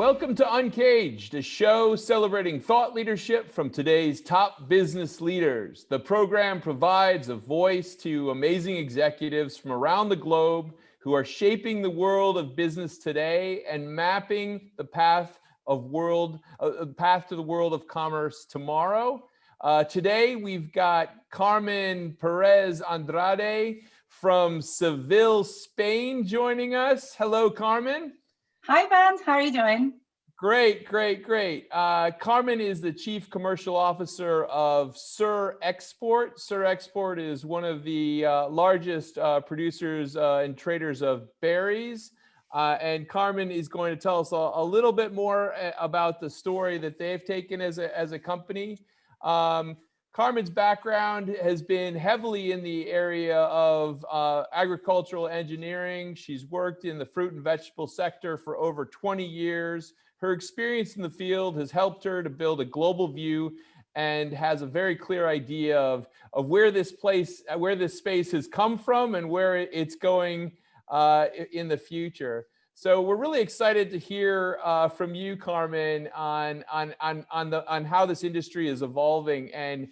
Welcome to Uncaged, a show celebrating thought leadership from today's top business leaders. The program provides a voice to amazing executives from around the globe who are shaping the world of business today and mapping the path to the world of commerce tomorrow. Today, we've got Carmen Pérez Andrade from Seville, Spain, joining us. Hello, Carmen. Hi, Vance. How are you doing? Great. Carmen is the Chief Commercial Officer of Surexport. Surexport is one of the largest producers and traders of berries. And Carmen is going to tell us a little bit more about the story that they've taken as a company. Carmen's background has been heavily in the area of agricultural engineering. She's worked in the fruit and vegetable sector for over 20 years. Her experience in the field has helped her to build a global view and has a very clear idea of where this space has come from and where it's going in the future. So we're really excited to hear from you, Carmen, on how this industry is evolving. And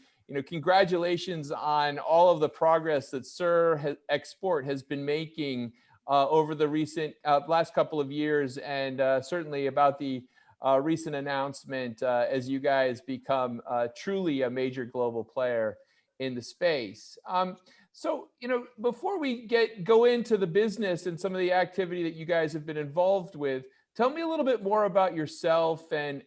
congratulations on all of the progress that Surexport has been making over the recent last couple of years, and certainly about the recent announcement as you guys become truly a major global player in the space. So, before we go into the business and some of the activity that you guys have been involved with, tell me a little bit more about yourself and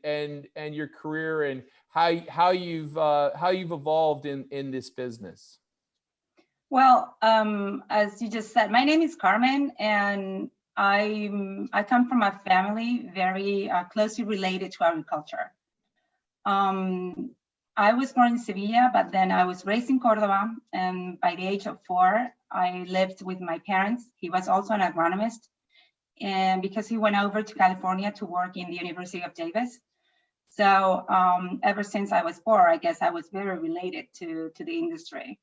your career and how you've evolved in this business. Well, as you just said, my name is Carmen, and I come from a family very closely related to agriculture. I was born in Sevilla, but then I was raised in Cordoba, and by the age of 4, I lived with my parents. He was also an agronomist, and because he went over to California to work in the University of Davis. So ever since I was 4, I guess I was very related to the industry.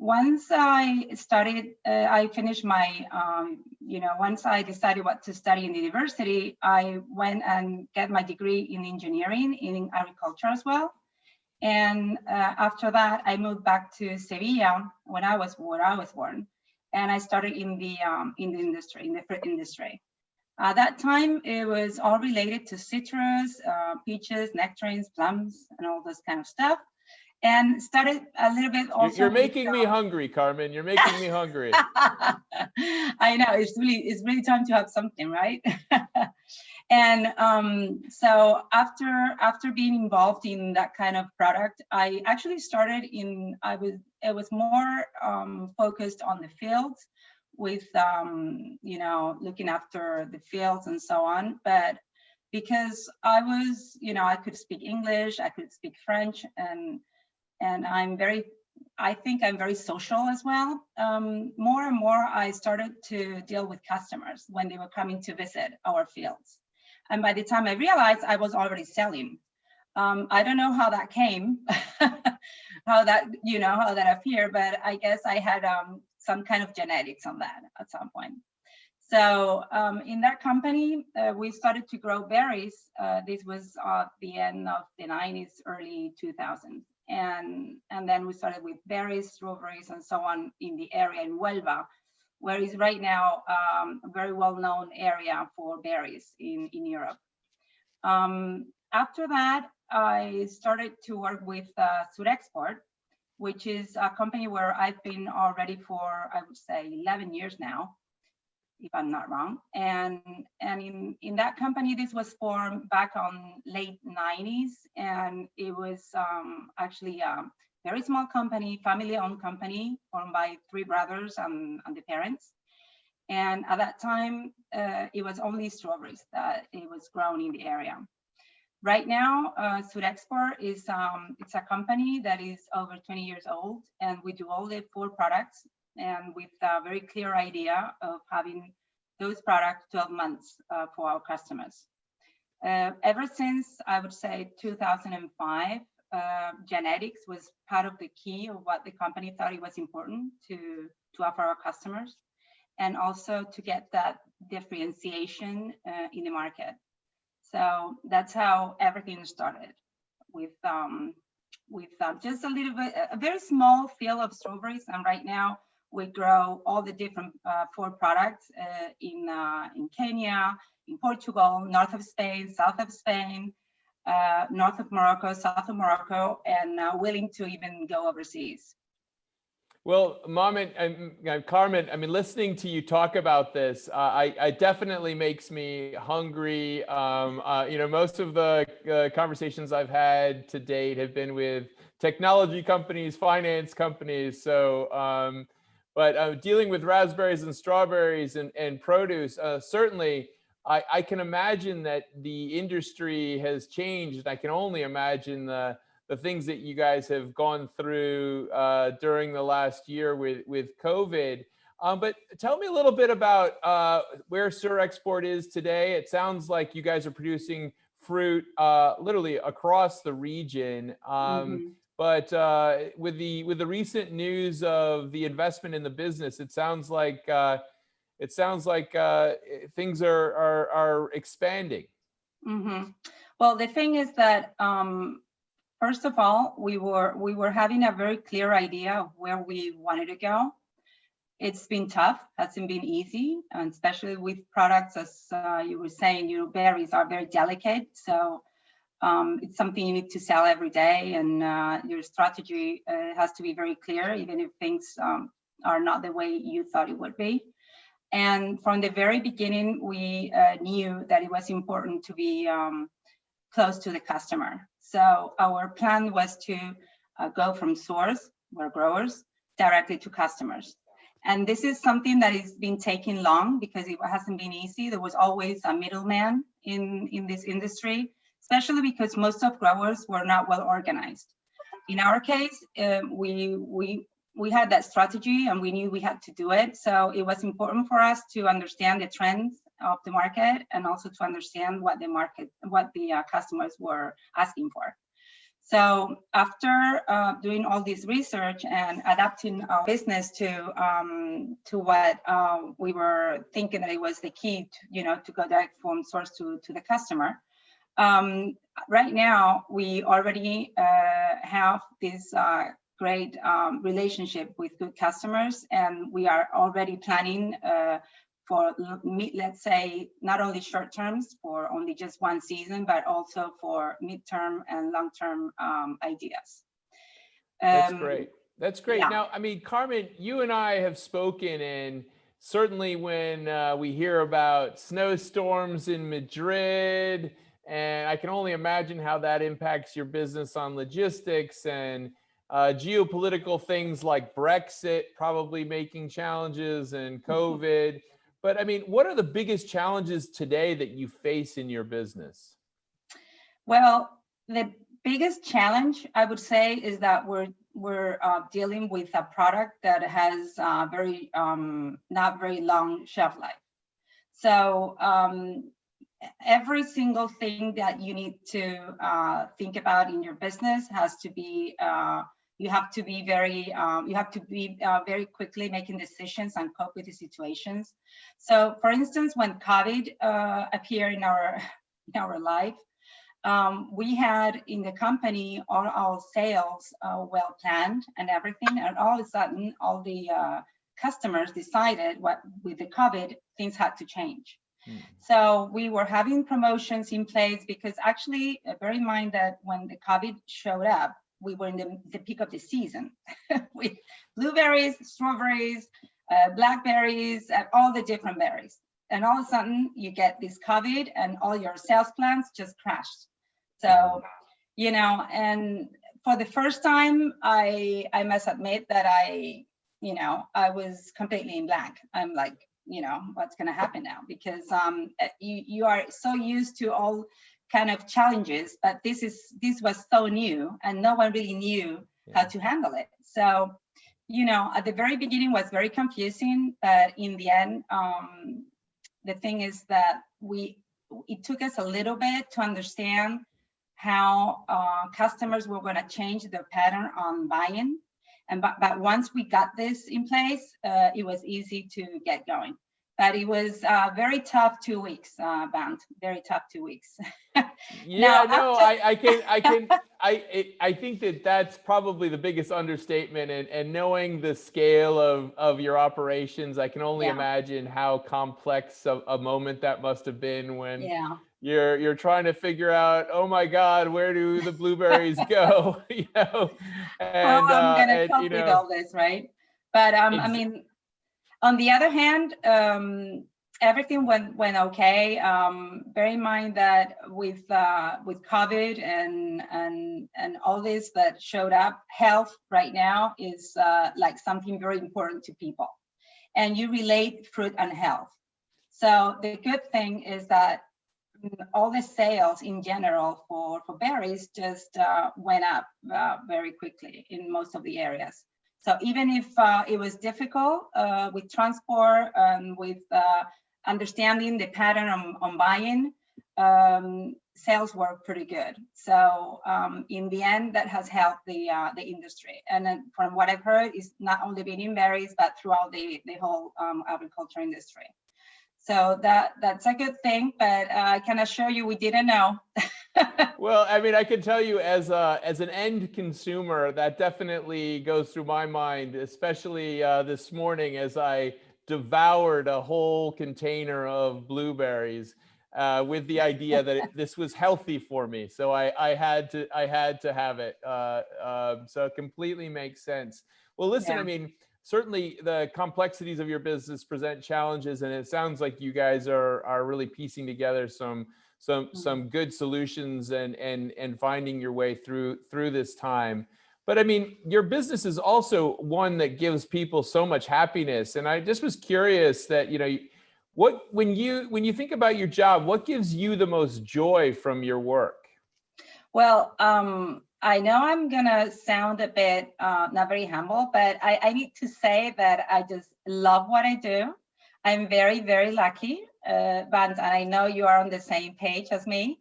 Once I started, I finished my, once I decided what to study in the university, I went and got my degree in engineering in agriculture as well. And after that, I moved back to Sevilla where I was born, and I started in the industry, in the fruit industry. At that time, it was all related to citrus, peaches, nectarines, plums, and all this kind of stuff. And started a little bit also. You're making me hungry, Carmen. You're making me hungry. I know, it's really time to have something, right? And so after being involved in that kind of product, I actually started it was more focused on the fields with looking after the fields and so on. But because I was, I could speak English, I could speak French, and I think I'm very social as well. More and more, I started to deal with customers when they were coming to visit our fields. And by the time I realized, I was already selling. I don't know how that came, how that appeared, but I guess I had some kind of genetics on that at some point. So in that company, we started to grow berries. This was the end of the 90s, early 2000s. And then we started with berries, strawberries, and so on in the area in Huelva, where is right now a very well-known area for berries in Europe. After that, I started to work with Surexport, which is a company where I've been already for, I would say, 11 years now, if I'm not wrong. And in that company, this was formed back on late 90s, and it was actually a very small company, family-owned company, formed by 3 brothers and the parents. And at that time, it was only strawberries that it was grown in the area. Right now, Surexport is it's a company that is over 20 years old, and we do all the 4 products, and with a very clear idea of having those products 12 months for our customers. Ever since, I would say, 2005, genetics was part of the key of what the company thought it was important to offer our customers. and also to get that differentiation in the market. So that's how everything started, with just a little bit, a very small field of strawberries, and right now we grow all the different 4 products in Kenya, in Portugal, north of Spain, south of Spain, north of Morocco, south of Morocco, and willing to even go overseas. Well, Mom and Carmen, I mean, listening to you talk about this, I definitely makes me hungry. Most of the conversations I've had to date have been with technology companies, finance companies. So, but dealing with raspberries and strawberries and produce, certainly, I can imagine that the industry has changed. I can only imagine the things that you guys have gone through during the last year with COVID. But tell me a little bit about where Surexport is today. It sounds like you guys are producing fruit literally across the region. But with the recent news of the investment in the business, it sounds like things are expanding. Well, the thing is that first of all, we were having a very clear idea of where we wanted to go. It's been tough, hasn't been easy, and especially with products, as you were saying, your berries are very delicate. So it's something you need to sell every day, and your strategy has to be very clear, even if things are not the way you thought it would be. And from the very beginning, we knew that it was important to be close to the customer. So our plan was to go from source, or growers, directly to customers. And this is something that has been taking long because it hasn't been easy. There was always a middleman in this industry, especially because most of growers were not well organized. In our case, we had that strategy and we knew we had to do it. So it was important for us to understand the trends of the market and also to understand what the customers were asking for. So after doing all this research and adapting our business to what we were thinking that it was the key to go direct from source to the customer, right now we already have this great relationship with good customers, and we are already planning for, let's say, not only short terms for only just one season, but also for midterm and long-term ideas. That's great. That's great. Yeah. Now, I mean, Carmen, you and I have spoken, and certainly when we hear about snowstorms in Madrid, and I can only imagine how that impacts your business on logistics and geopolitical things like Brexit probably making challenges and COVID. But I mean, what are the biggest challenges today that you face in your business? Well, the biggest challenge I would say is that we're dealing with a product that has not very long shelf life. So every single thing that you need to think about in your business has to be you have to be very quickly making decisions and cope with the situations. So, for instance, when COVID appeared in our life, we had in the company all our sales well planned and everything, and all of a sudden, all the customers decided with the COVID, things had to change. So we were having promotions in place because actually, bear in mind that when the COVID showed up, we were in the peak of the season with blueberries, strawberries, blackberries, and all the different berries. And all of a sudden you get this COVID and all your sales plans just crashed. So, and for the first time, I must admit that I was completely in blank. I'm like, what's going to happen now? Because you are so used to all kind of challenges, but this was so new and no one really knew how to handle it. So, at the very beginning was very confusing, but in the end, the thing is that it took us a little bit to understand how customers were going to change their pattern on buying. But once we got this in place, it was easy to get going. But it was very tough 2 weeks, Band, very tough 2 weeks. Yeah, Now, no, after- I think that that's probably the biggest understatement, and knowing the scale of your operations, I can only Yeah. imagine how complex a moment that must have been when Yeah. you're trying to figure out, oh my God, where do the blueberries go? You know, How I'm gonna and cope you with know, all this, right? But I mean, on the other hand, everything went okay. Bear in mind that with COVID and all this that showed up, health right now is like something very important to people, and you relate fruit and health. So the good thing is that all the sales in general for berries just went up very quickly in most of the areas. So even if it was difficult with transport and with understanding the pattern on buying, sales were pretty good. So in the end, that has helped the industry. And then from what I've heard, it's not only been in berries, but throughout the whole agriculture industry. So that's a good thing, but I can assure you we didn't know. Well, I mean, I can tell you as an end consumer, that definitely goes through my mind, especially this morning as I devoured a whole container of blueberries with the idea that this was healthy for me. So I had to have it. So it completely makes sense. Well, listen, Yeah. I mean, certainly the complexities of your business present challenges, and it sounds like you guys are really piecing together some good solutions and finding your way through this time. But I mean, your business is also one that gives people so much happiness, and I just was curious that, you know, when you think about your job, what gives you the most joy from your work? Well, I know I'm gonna sound a bit not very humble, but I need to say that I just love what I do. I'm very, very lucky, but I know you are on the same page as me.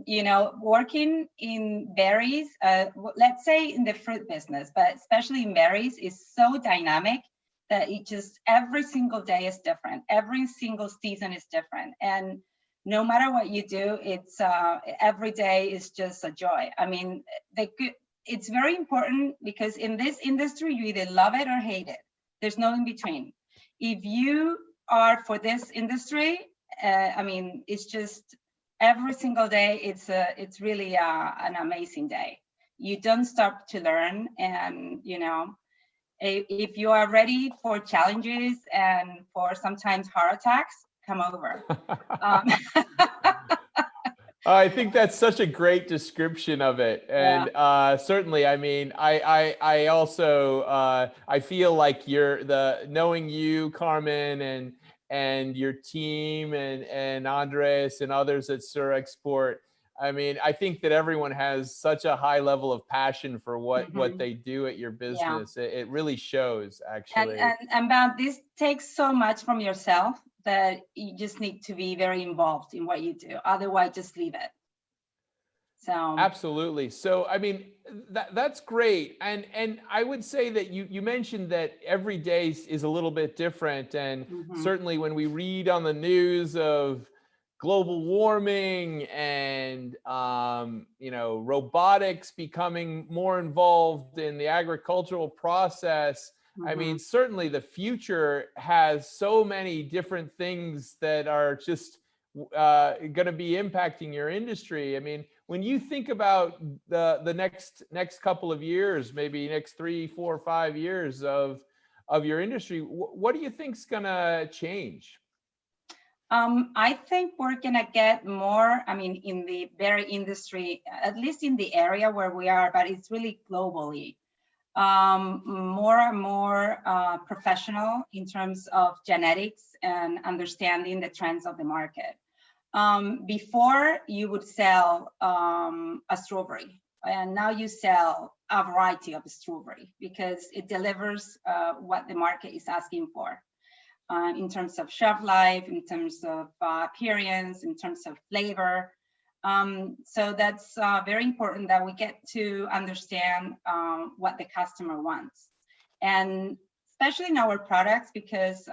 You know, working in berries, let's say in the fruit business, but especially in berries, is so dynamic that it just every single day is different. Every single season is different, and no matter what you do, it's every day is just a joy. I mean, it's very important because in this industry, you either love it or hate it. There's no in between. If you are for this industry, I mean, it's just every single day. It's really an amazing day. You don't stop to learn, and you know, if you are ready for challenges and for sometimes heart attacks, come over. I think that's such a great description of it, and certainly, I mean, I also I feel like knowing you, Carmen, and your team, and Andres and others at Surexport. I mean, I think that everyone has such a high level of passion for what they do at your business. Yeah. It really shows, actually. And this takes so much from yourself that you just need to be very involved in what you do. Otherwise, just leave it. So absolutely. So I mean, that's great. And I would say that you mentioned that every day is a little bit different. And certainly when we read on the news of global warming and you know, robotics becoming more involved in the agricultural process, I mean, certainly the future has so many different things that are just going to be impacting your industry. I mean, when you think about the next couple of years, maybe next 3, 4, 5 years of your industry, what do you think's going to change? I think we're gonna get more, I mean, in the berry industry, at least in the area where we are, but it's really globally, more and more professional in terms of genetics and understanding the trends of the market. Before you would sell a strawberry, and now you sell a variety of strawberry because it delivers what the market is asking for. In terms of shelf life, in terms of appearance, in terms of flavor. So that's very important that we get to understand what the customer wants. And especially in our products, because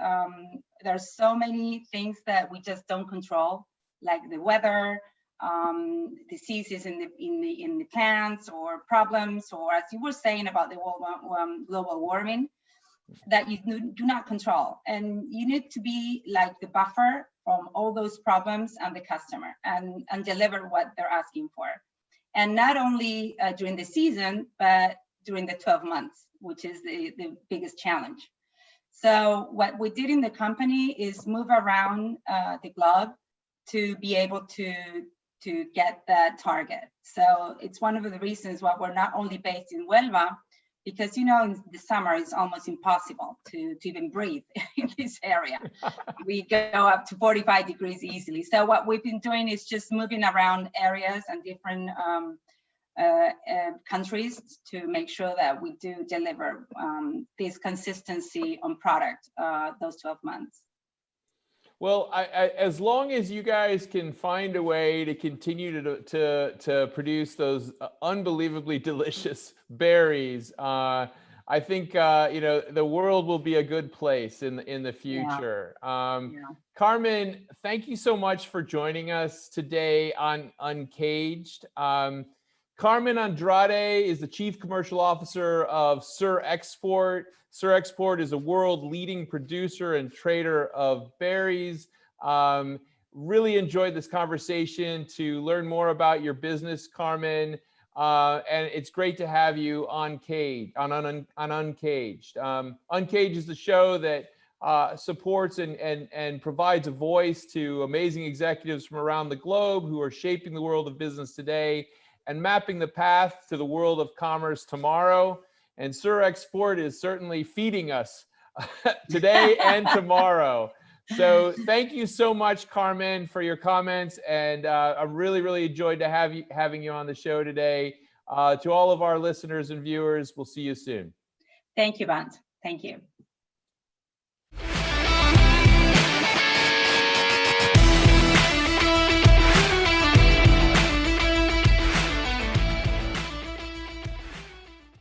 there's so many things that we just don't control, like the weather, diseases in the plants, or problems, or as you were saying about the global warming, that you do not control. And you need to be like the buffer from all those problems and the customer, and deliver what they're asking for. And not only during the season, but during the 12 months, which is the biggest challenge. So what we did in the company is move around the globe to be able to get that target. So it's one of the reasons why we're not only based in Huelva, because in the summer it's almost impossible to even breathe in this area. We go up to 45 degrees easily. So what we've been doing is just moving around areas and different countries to make sure that we do deliver this consistency on product those 12 months. Well, as long as you guys can find a way to continue to produce those unbelievably delicious berries, I think the world will be a good place in the future. Yeah. Carmen, thank you so much for joining us today on Uncaged. Carmen Andrade is the Chief Commercial Officer of Surexport. Surexport is a world-leading producer and trader of berries. Really enjoyed this conversation to learn more about your business, Carmen. And it's great to have you on Uncaged. Uncaged is the show that supports and provides a voice to amazing executives from around the globe who are shaping the world of business today and mapping the path to the world of commerce tomorrow. And Surexport is certainly feeding us today and tomorrow. So thank you so much, Carmen, for your comments. And I really enjoyed having you on the show today. To all of our listeners and viewers, we'll see you soon. Thank you, Bant. Thank you.